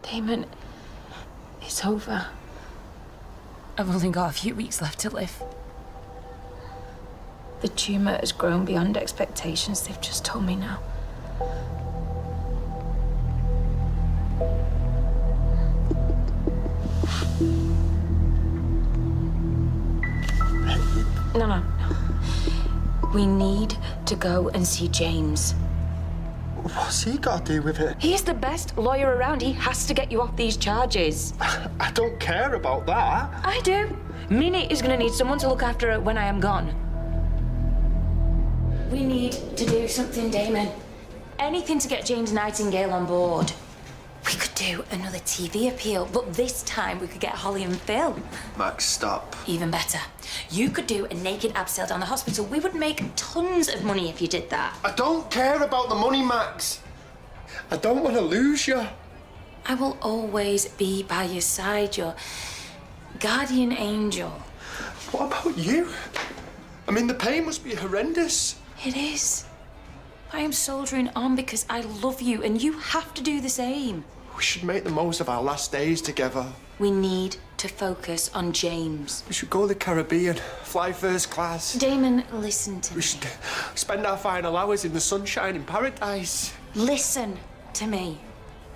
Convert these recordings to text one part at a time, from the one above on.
Damon, it's over. I've only got a few weeks left to live. The tumour has grown beyond expectations, they've just told me now. No. We need to go and see James. What's he got to do with it? He's the best lawyer around. He has to get you off these charges. I don't care about that. I do. Minnie is going to need someone to look after her when I am gone. We need to do something, Damon. Anything to get James Nightingale on board. We could do another TV appeal, but this time we could get Holly and Phil. Max, stop. Even better. You could do a naked abseil down the hospital. We would make tons of money if you did that. I don't care about the money, Max. I don't want to lose you. I will always be by your side, your guardian angel. What about you? I mean, the pain must be horrendous. It is. I am soldiering on because I love you, and you have to do the same. We should make the most of our last days together. We need to focus on James. We should go to the Caribbean, fly first class. Damon, listen to me. We should spend our final hours in the sunshine in paradise. Listen to me.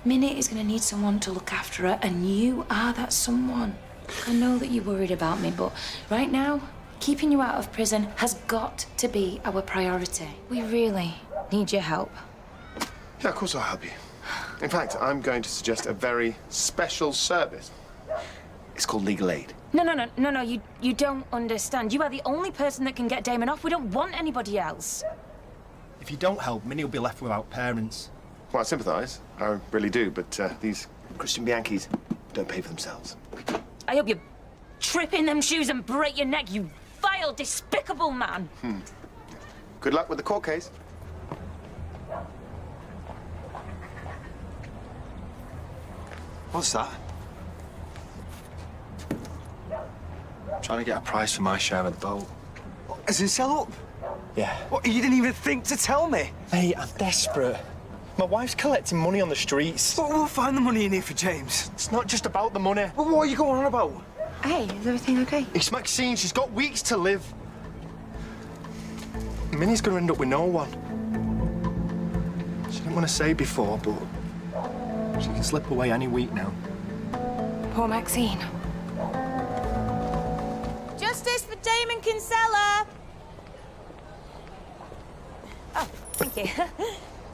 Minnie is going to need someone to look after her, and you are that someone. I know that you're worried about me, but right now, keeping you out of prison has got to be our priority. We really need your help. Yeah, of course I'll help you. In fact, I'm going to suggest a very special service. It's called legal aid. No, you don't understand. You are the only person that can get Damon off. We don't want anybody else. If you don't help, Minnie will be left without parents. Well, I sympathise. I really do, but these Christian Bianchis don't pay for themselves. I hope you trip in them shoes and break your neck, you vile, despicable man. Good luck with the court case. What's that? Trying to get a price for my share of the boat. As in sell up? Yeah. What, you didn't even think to tell me? Mate, I'm desperate. My wife's collecting money on the streets. But we'll find the money in here for James. It's not just about the money. But what are you going on about? Hey, is everything okay? It's Maxine. She's got weeks to live. Minnie's gonna end up with no one. She didn't want to say before, but she can slip away any week now. Poor Maxine. Justice for Damon Kinsella! Oh, thank you.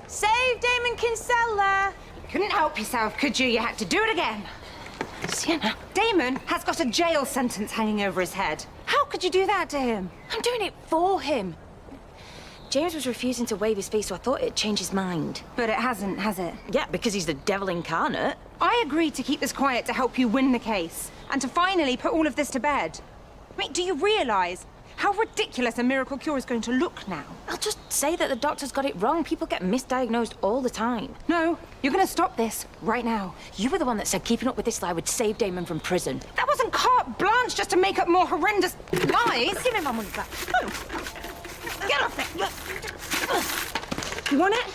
Save Damon Kinsella! Couldn't help yourself, could you? You had to do it again. Sienna, Damon has got a jail sentence hanging over his head. How could you do that to him? I'm doing it for him. James was refusing to waive his fee, so I thought it'd change his mind. But it hasn't, has it? Yeah, because he's the devil incarnate. I agreed to keep this quiet to help you win the case and to finally put all of this to bed. I mean, do you realise how ridiculous a miracle cure is going to look now? I'll just say that the doctors got it wrong. People get misdiagnosed all the time. No, you're going to stop this right now. You were the one that said keeping up with this lie would save Damon from prison. That wasn't carte blanche just to make up more horrendous lies. Give me my money back. Get off it! You want it?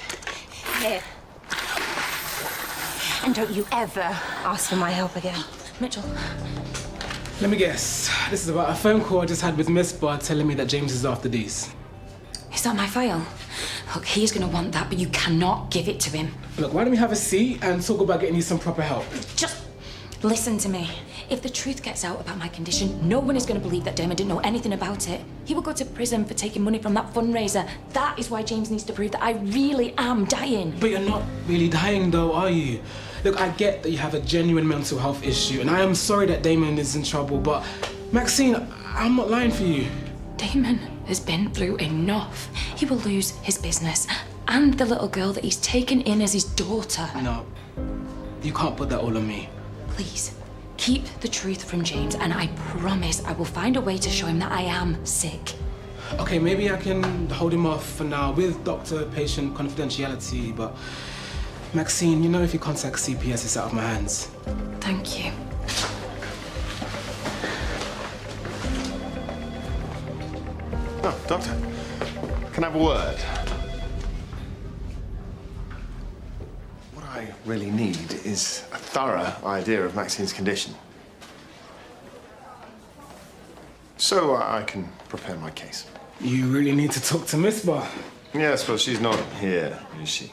Here. And don't you ever ask for my help again. Mitchell. Let me guess. This is about a phone call I just had with Miss Bard telling me that James is after these. Is that my file? Look, he's gonna want that, but you cannot give it to him. Look, why don't we have a seat and talk about getting you some proper help? Just listen to me. If the truth gets out about my condition, no one is going to believe that Damon didn't know anything about it. He will go to prison for taking money from that fundraiser. That is why James needs to prove that I really am dying. But you're not really dying though, are you? Look, I get that you have a genuine mental health issue, and I am sorry that Damon is in trouble, but Maxine, I'm not lying for you. Damon has been through enough. He will lose his business and the little girl that he's taken in as his daughter. No, you can't put that all on me. Please. Keep the truth from James, and I promise I will find a way to show him that I am sick. Okay, maybe I can hold him off for now with doctor-patient confidentiality, but Maxine, you know if you contact CPS, it's out of my hands. Thank you. Oh, Doctor, can I have a word? What I really need is thorough idea of Maxine's condition. So I can prepare my case. You really need to talk to Miss Bar. Yes, well, she's not here, is she?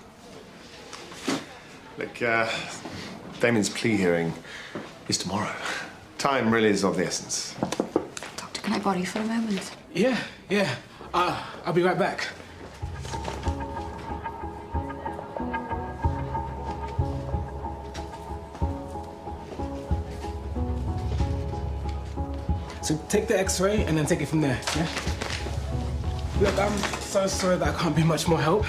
Look, Damon's plea hearing is tomorrow. Time really is of the essence. Doctor, can I borrow you for a moment? Yeah. I'll be right back. So take the X-ray and then take it from there, yeah? Look, I'm so sorry that I can't be much more help.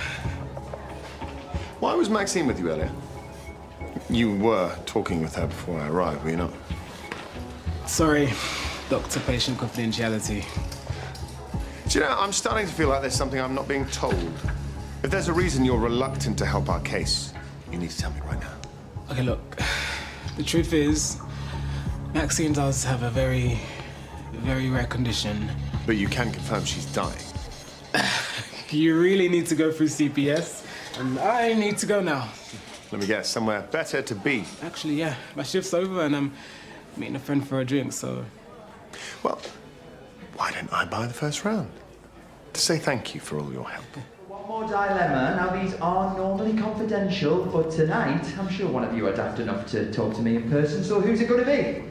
Why was Maxine with you earlier? You were talking with her before I arrived, were you not? Sorry, doctor-patient confidentiality. Do you know, I'm starting to feel like there's something I'm not being told. If there's a reason you're reluctant to help our case, you need to tell me right now. Okay, look, the truth is, Maxine does have a very rare condition. But you can confirm she's dying. You really need to go through CPS, and I need to go now. Let me guess, somewhere better to be. Actually, yeah, my shift's over and I'm meeting a friend for a drink, so... Well, why don't I buy the first round? To say thank you for all your help. One more dilemma. Now, these are normally confidential, but tonight, I'm sure one of you are daft enough to talk to me in person, so who's it going to be?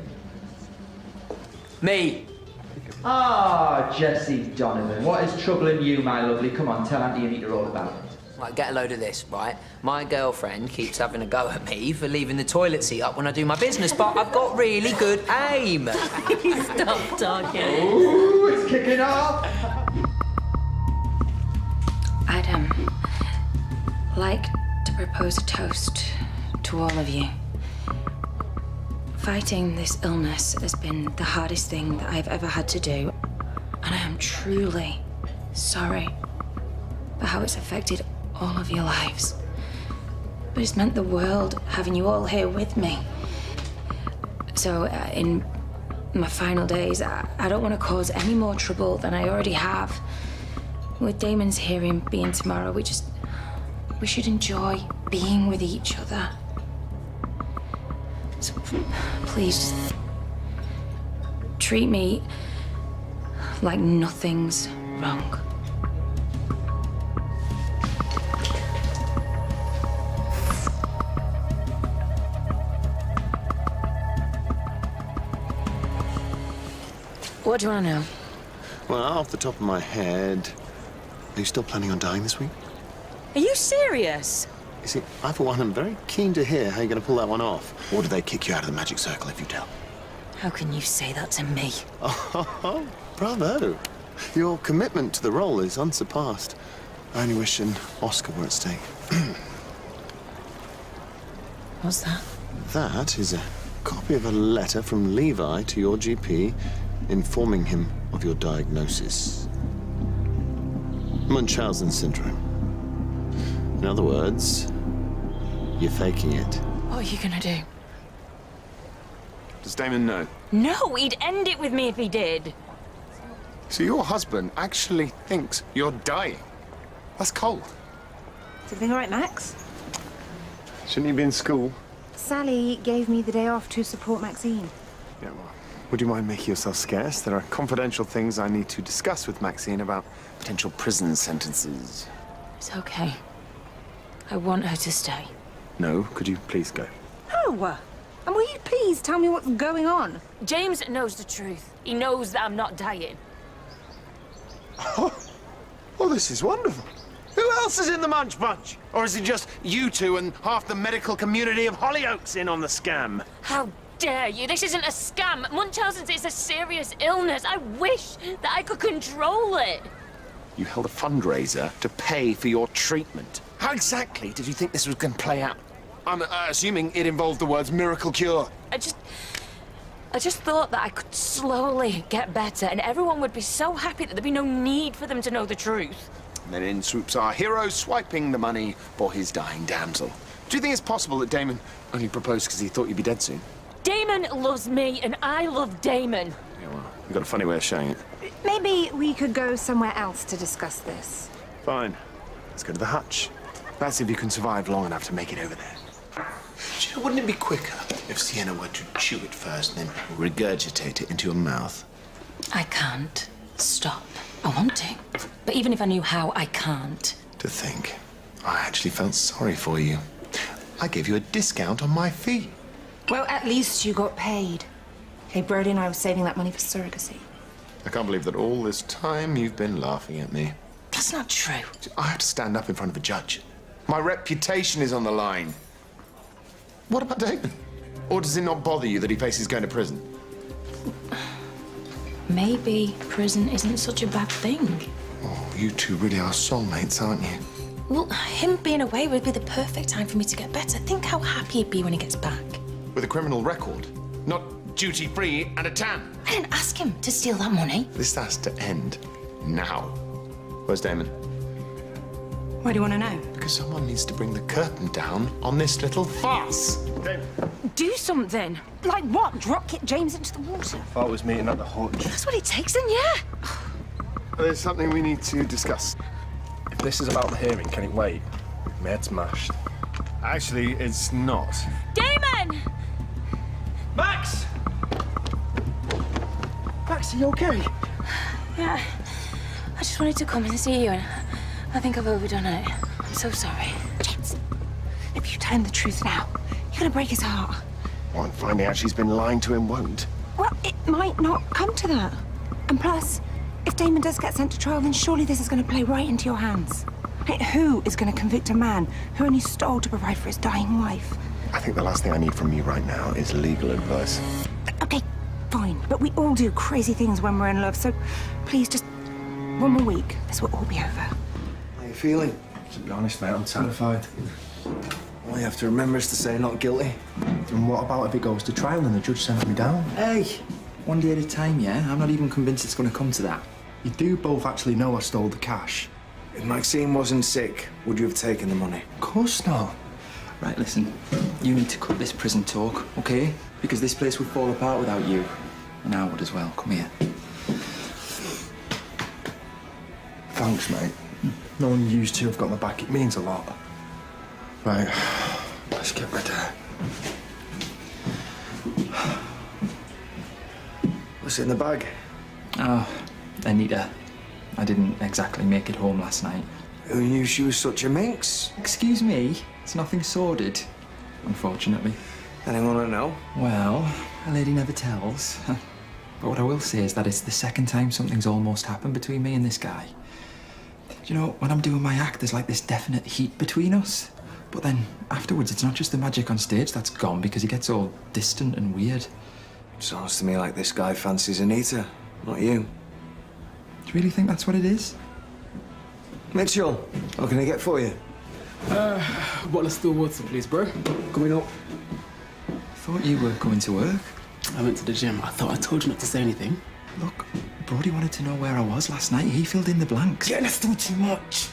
Me. Ah, Jessie Donovan. What is troubling you, my lovely? Come on, tell Auntie Anita all about it. Right, get a load of this, right? My girlfriend keeps having a go at me for leaving the toilet seat up when I do my business, but I've got really good aim. Stop talking. Ooh, it's kicking off. I'd like to propose a toast to all of you. Fighting this illness has been the hardest thing that I've ever had to do, and I am truly sorry for how it's affected all of your lives. But it's meant the world having you all here with me. So in my final days, I don't want to cause any more trouble than I already have. With Damon's hearing being tomorrow, we should enjoy being with each other. So please, just treat me like nothing's wrong. What do you want to know? Well, off the top of my head, are you still planning on dying this week? Are you serious? You see, I, for one, am very keen to hear how you're going to pull that one off. Or do they kick you out of the magic circle if you tell? How can you say that to me? Oh, bravo. Your commitment to the role is unsurpassed. I only wish an Oscar were at stake. What's that? That is a copy of a letter from Levi to your GP informing him of your diagnosis. Munchausen syndrome. In other words, you're faking it. What are you gonna do? Does Damon know? No, he'd end it with me if he did. So your husband actually thinks you're dying? That's cold. Is everything all right, Max? Shouldn't you be in school? Sally gave me the day off to support Maxine. Yeah, well, would you mind making yourself scarce? There are confidential things I need to discuss with Maxine about potential prison sentences. It's okay. I want her to stay. No, could you please go? No! And will you please tell me what's going on? James knows the truth. He knows that I'm not dying. Oh, this is wonderful. Who else is in the Munch Bunch? Or is it just you two and half the medical community of Hollyoaks in on the scam? How dare you? This isn't a scam. Munchausen's is a serious illness. I wish that I could control it. You held a fundraiser to pay for your treatment. How exactly did you think this was going to play out? I'm assuming it involved the words miracle cure. I just thought that I could slowly get better and everyone would be so happy that there'd be no need for them to know the truth. And then in swoops our hero, swiping the money for his dying damsel. Do you think it's possible that Damon only proposed because he thought you'd be dead soon? Damon loves me and I love Damon. Yeah, well, you've got a funny way of showing it. Maybe we could go somewhere else to discuss this. Fine. Let's go to the hutch. Let's see if you can survive long enough to make it over there. Wouldn't it be quicker if Sienna were to chew it first and then regurgitate it into your mouth? I can't. Stop. I want to. But even if I knew how, I can't. To think, I actually felt sorry for you. I gave you a discount on my fee. Well, at least you got paid. Hey, Brody and I were saving that money for surrogacy. I can't believe that all this time you've been laughing at me. That's not true. I have to stand up in front of a judge. My reputation is on the line. What about Damon? Or does it not bother you that he faces going to prison? Maybe prison isn't such a bad thing. Oh, you two really are soulmates, aren't you? Well, him being away would be the perfect time for me to get better. Think how happy he'd be when he gets back. With a criminal record, not duty-free and a tan. I didn't ask him to steal that money. This has to end now. Where's Damon? Why do you want to know? Because someone needs to bring the curtain down on this little farce. Damon. Do something. Like what? Drop kick James into the water? Thought it was meeting at the hutch. That's what it takes, then, yeah. There's something we need to discuss. If this is about the hearing, can it wait? My head's mashed. Actually, it's not. Damon! Max! Max, are you okay? Yeah. I just wanted to come and see you, and I think I've overdone it. I'm so sorry. James, if you tell him the truth now, you're going to break his heart. Well, and finding out she's been lying to him won't. Well, it might not come to that. And plus, if Damon does get sent to trial, then surely this is going to play right into your hands. Like, who is going to convict a man who only stole to provide for his dying wife? I think the last thing I need from you right now is legal advice. Okay, fine. But we all do crazy things when we're in love, so please just one more week. This will all be over. How are you feeling? To be honest, mate, I'm terrified. All you have to remember is to say not guilty. And what about if it goes to trial and the judge sends me down? Hey, one day at a time, yeah? I'm not even convinced it's going to come to that. You do both actually know I stole the cash. If Maxine wasn't sick, would you have taken the money? Of course not. Right, listen. You need to cut this prison talk, okay? Because this place would fall apart without you. And I would as well. Come here. Thanks, mate. Knowing you two have got my back, it means a lot. Right, let's get ready. What's in the bag? Oh, Anita. I didn't exactly make it home last night. Who knew she was such a minx? Excuse me? It's nothing sordid, unfortunately. Anyone I know? Well, a lady never tells. But what I will say is that it's the second time something's almost happened between me and this guy. You know, when I'm doing my act, there's like this definite heat between us. But then afterwards, it's not just the magic on stage that's gone because he gets all distant and weird. Sounds to me like this guy fancies Anita, not you. Do you really think that's what it is? Mitchell, what can I get for you? Bottle of still water, please, bro. Coming up. I thought you were going to work. I went to the gym. I thought I told you not to say anything. Look, Brody wanted to know where I was last night. He filled in the blanks. Yeah, that's still too much.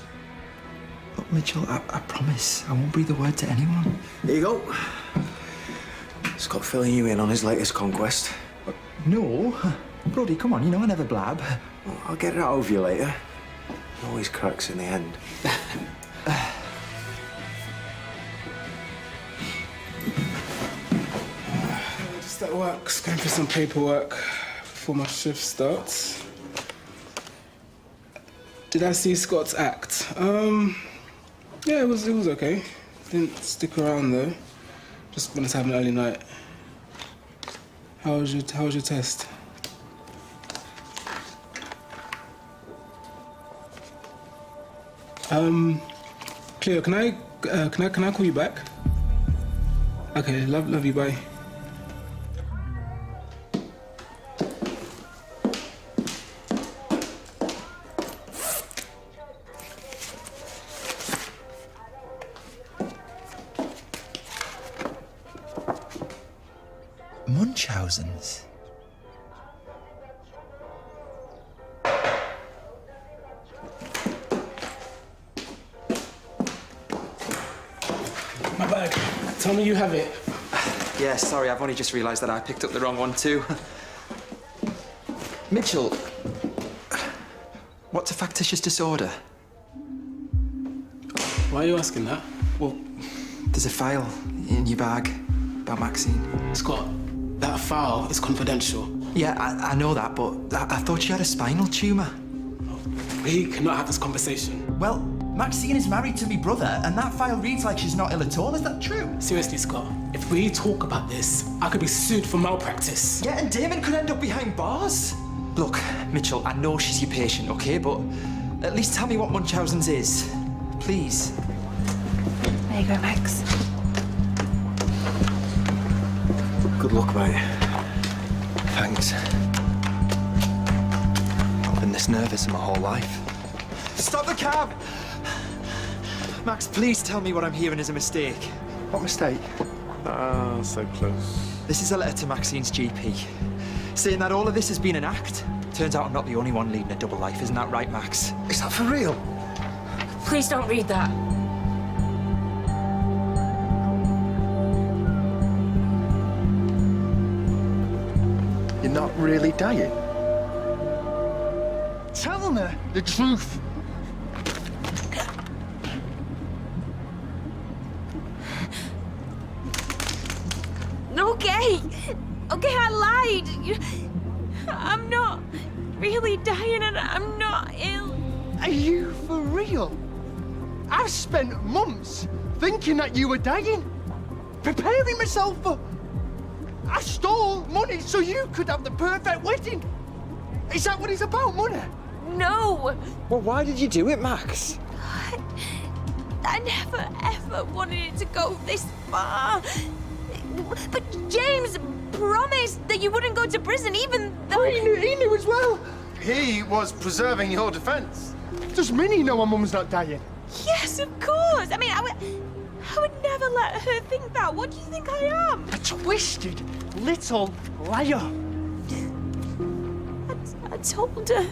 Look, Mitchell, I promise I won't breathe a word to anyone. Here you go. Scott filling you in on his latest conquest. No. Brody, come on, you know I never blab. Well, I'll get it out of you later. It always cracks in the end. Just at work, just going for some paperwork before my shift starts. Did I see Scott's act? Yeah, it was okay. Didn't stick around though. Just wanted to have an early night. How was your test? Cleo, can I call you back? Okay, love you, bye. Munchausen's. My bag. Tell me you have it. Yeah, sorry, I've only just realised that I picked up the wrong one too. Mitchell, what's a factitious disorder? Why are you asking that? Well, There's a file in your bag about Maxine. Scott, that file is confidential. Yeah, I know that, but I thought she had a spinal tumour. We cannot have this conversation. Well, Maxine is married to me brother, and that file reads like she's not ill at all. Is that true? Seriously, Scott, if we talk about this, I could be sued for malpractice. Yeah, and Damon could end up behind bars. Look, Mitchell, I know she's your patient, okay? But at least tell me what Munchausen's is. Please. There you go, Max. Good luck, mate. Thanks. I've been this nervous in my whole life. Stop the cab! Max, please tell me what I'm hearing is a mistake. What mistake? Ah, so close. This is a letter to Maxine's GP, saying that all of this has been an act. Turns out I'm not the only one leading a double life, isn't that right, Max? Is that for real? Please don't read that. You're not really dying? Tell me the truth. Okay, I lied. I'm not really dying and I'm not ill. Are you for real? I've spent months thinking that you were dying, preparing myself for... I stole money so you could have the perfect wedding. Is that what it's about, money? No. Well, why did you do it, Max? I never, ever wanted it to go this far. But James promised that you wouldn't go to prison even though... He knew as well. He was preserving your defense. Does Minnie know her mum's not dying? Yes, of course. I mean, I would never let her think that. What do you think I am? A twisted little liar. I told her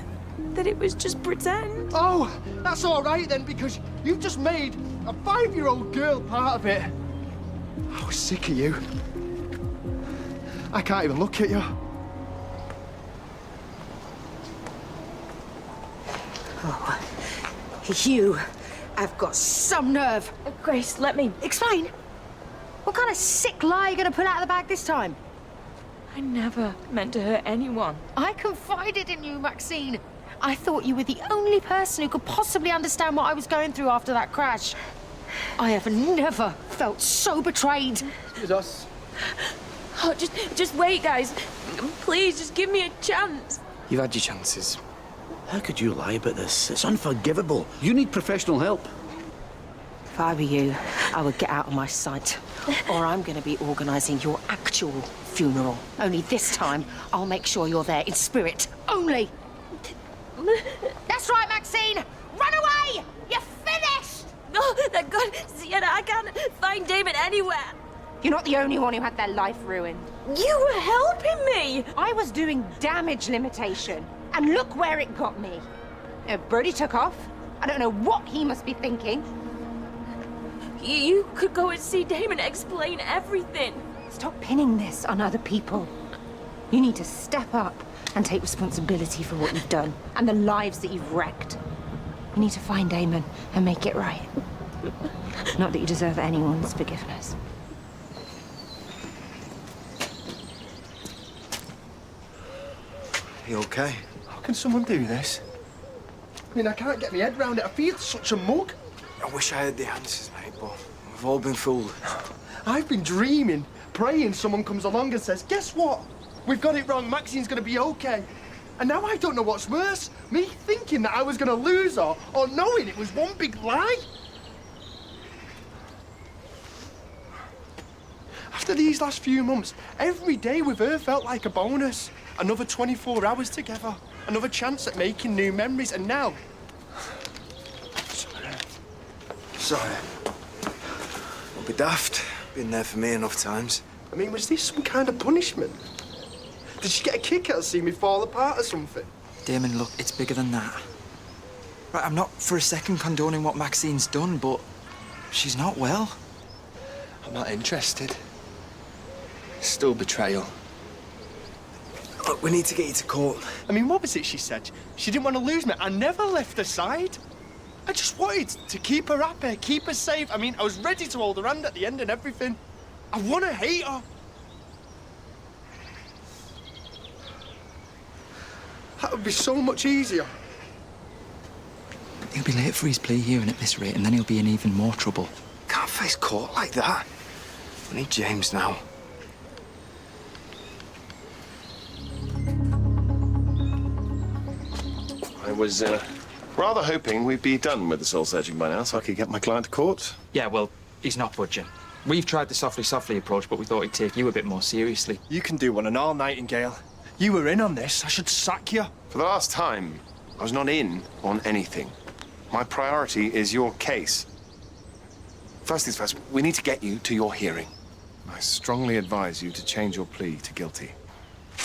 that it was just pretend. Oh, that's all right then, because you just made a 5-year-old girl part of it. I was sick of you. I can't even look at you. Oh, you have got some nerve. Grace, let me... Explain. What kind of sick lie are you going to pull out of the bag this time? I never meant to hurt anyone. I confided in you, Maxine. I thought you were the only person who could possibly understand what I was going through after that crash. I have never felt so betrayed. It was us. Oh, just wait, guys. Please, just give me a chance. You've had your chances. How could you lie about this? It's unforgivable. You need professional help. If I were you, I would get out of my sight. Or I'm going to be organising your actual funeral. Only this time, I'll make sure you're there in spirit only. That's right, Maxine! Run away! You're finished! Oh, thank God. Sienna, I can't find Damon anywhere. You're not the only one who had their life ruined. You were helping me. I was doing damage limitation. And look where it got me. Brody took off. I don't know what he must be thinking. You could go and see Damon, explain everything. Stop pinning this on other people. You need to step up and take responsibility for what you've done and the lives that you've wrecked. You need to find Damon and make it right. Not that you deserve anyone's forgiveness. You okay? How can someone do this? I mean, I can't get my head round it. I feel such a mug. I wish I had the answers, mate, but we've all been fooled. I've been dreaming, praying someone comes along and says, guess what? We've got it wrong. Maxine's going to be okay. And now I don't know what's worse. Me thinking that I was going to lose her or knowing it was one big lie. After these last few months, every day with her felt like a bonus. Another 24 hours together. Another chance at making new memories. And now... Sorry. Don't be daft. Been there for me enough times. I mean, was this some kind of punishment? Did she get a kick out of seeing me fall apart or something? Damon, look, it's bigger than that. Right, I'm not for a second condoning what Maxine's done, but she's not well. I'm not interested. Still betrayal. Look, we need to get you to court. I mean, what was it she said? She didn't want to lose me. I never left her side. I just wanted to keep her happy, keep her safe. I mean, I was ready to hold her hand at the end and everything. I want to hate her. That would be so much easier. He'll be late for his plea hearing at this rate, and then he'll be in even more trouble. Can't face court like that. We need James now. I was rather hoping we'd be done with the soul searching by now, so I could get my client to court. Yeah, well, he's not budging. We've tried the softly approach, but we thought he'd take you a bit more seriously. You can do one and all, Nightingale. You were in on this. I should sack you. For the last time, I was not in on anything. My priority is your case. First things first, we need to get you to your hearing. I strongly advise you to change your plea to guilty.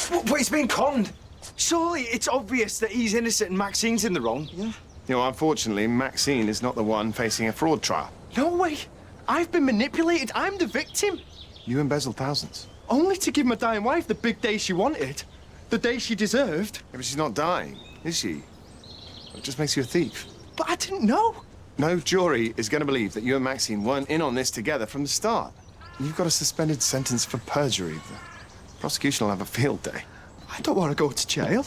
But he's been conned. Surely it's obvious that he's innocent and Maxine's in the wrong. Yeah. You know, unfortunately, Maxine is not the one facing a fraud trial. No way. I've been manipulated. I'm the victim. You embezzled thousands. Only to give my dying wife the big day she wanted. The day she deserved. Yeah, but she's not dying, is she? It just makes you a thief. But I didn't know. No jury is going to believe that you and Maxine weren't in on this together from the start. You've got a suspended sentence for perjury. The prosecution will have a field day. I don't want to go to jail.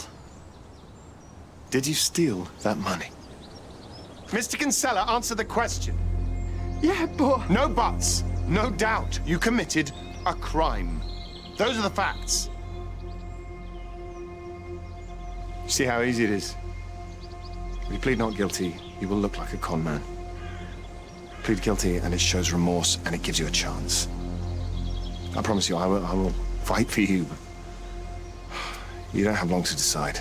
Did you steal that money? Mr. Kinsella, answer the question. Yeah, but... No buts. No doubt. You committed a crime. Those are the facts. See how easy it is? If you plead not guilty, you will look like a con man. Plead guilty and it shows remorse and it gives you a chance. I promise you, I will fight for you. You don't have long to decide.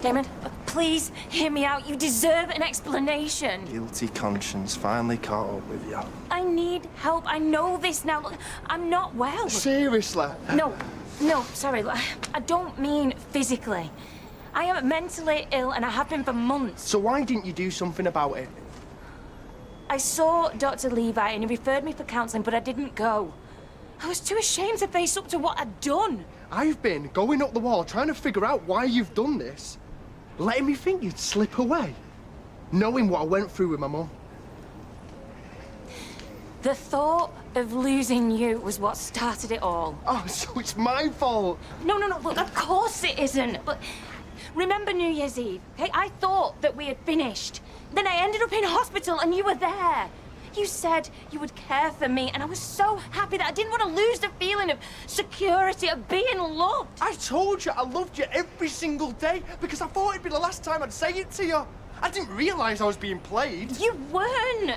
Damon, please hear me out. You deserve an explanation. Guilty conscience finally caught up with you. I need help. I know this now. Look, I'm not well. Seriously? No, sorry. Look, I don't mean physically. I am mentally ill and I have been for months. So why didn't you do something about it? I saw Dr. Levi and he referred me for counselling, but I didn't go. I was too ashamed to face up to what I'd done. I've been going up the wall trying to figure out why you've done this. Letting me think you'd slip away. Knowing what I went through with my mum. The thought of losing you was what started it all. Oh, so it's my fault. No, look, of course it isn't. But remember New Year's Eve, okay? I thought that we had finished. Then I ended up in hospital and you were there. You said you would care for me, and I was so happy that I didn't want to lose the feeling of security, of being loved. I told you I loved you every single day because I thought it'd be the last time I'd say it to you. I didn't realise I was being played. You weren't.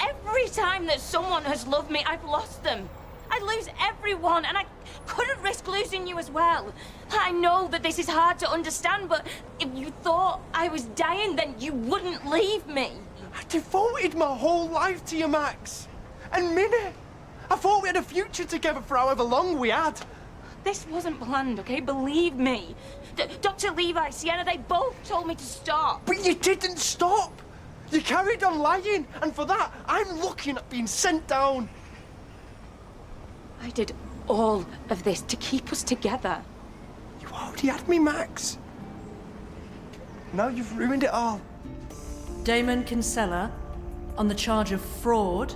Every time that someone has loved me, I've lost them. I lose everyone, and I couldn't risk losing you as well. I know that this is hard to understand, but if you thought I was dying, then you wouldn't leave me. I devoted my whole life to you, Max. And Minnie. I thought we had a future together for however long we had. This wasn't planned, okay? Believe me. Dr. Levi, Sienna, they both told me to stop. But you didn't stop. You carried on lying, and for that, I'm looking at being sent down. I did all of this to keep us together. You already had me, Max. Now you've ruined it all. Damon Kinsella, on the charge of fraud,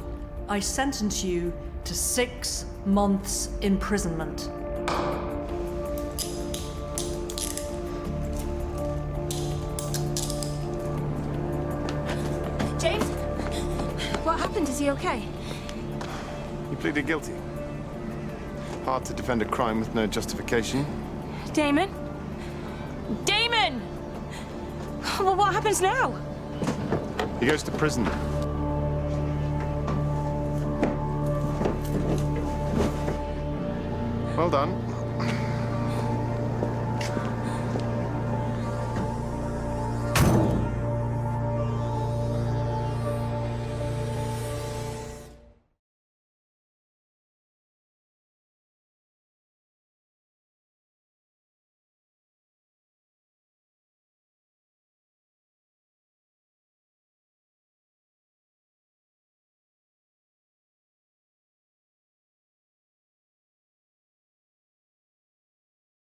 I sentence you to 6 months imprisonment. James, what happened? Is he okay? You pleaded guilty. Hard to defend a crime with no justification. Damon? Damon! Well, what happens now? He goes to prison. Well done.